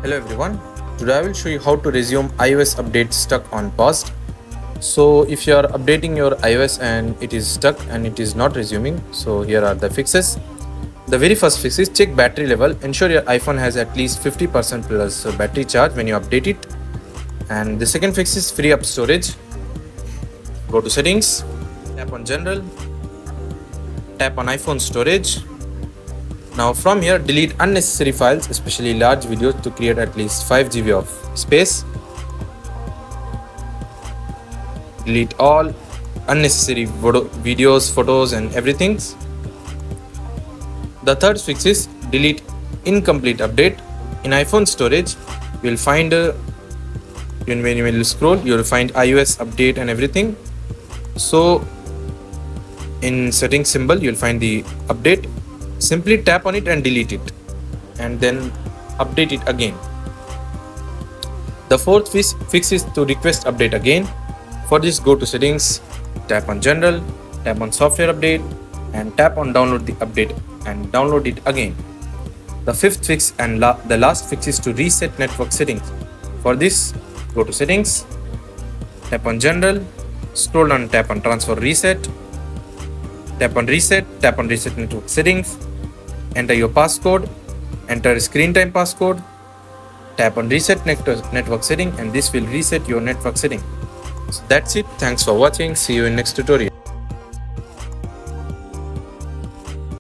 Hello everyone, today I will show you how to resume iOS update stuck on paused. So if you are updating your iOS and it is stuck and it is not resuming, so here are the fixes. The very first fix is check battery level. Ensure your iPhone has at least 50% plus battery charge when you update it. And the second fix is free up storage. Go to settings, tap on general, tap on iPhone storage. Now from here, delete unnecessary files, especially large videos, to create at least 5 GB of space. Delete all unnecessary videos, photos and everything. The third fix is delete incomplete update. In iPhone storage, you will find when you will scroll, you will find iOS update and everything. So in settings symbol, you will find the update. Simply tap on it and delete it, and then update it again. The fourth fix is to request update again. For this, go to settings, tap on general, tap on software update, and tap on download the update and download it again. The fifth fix and the last fix is to reset network settings. For this, go to settings, tap on general, scroll down, tap on transfer reset, tap on reset network settings, enter your passcode, enter screen time passcode, tap on reset network setting, and this will reset your network setting. So that's it. Thanks for watching. See you in next tutorial.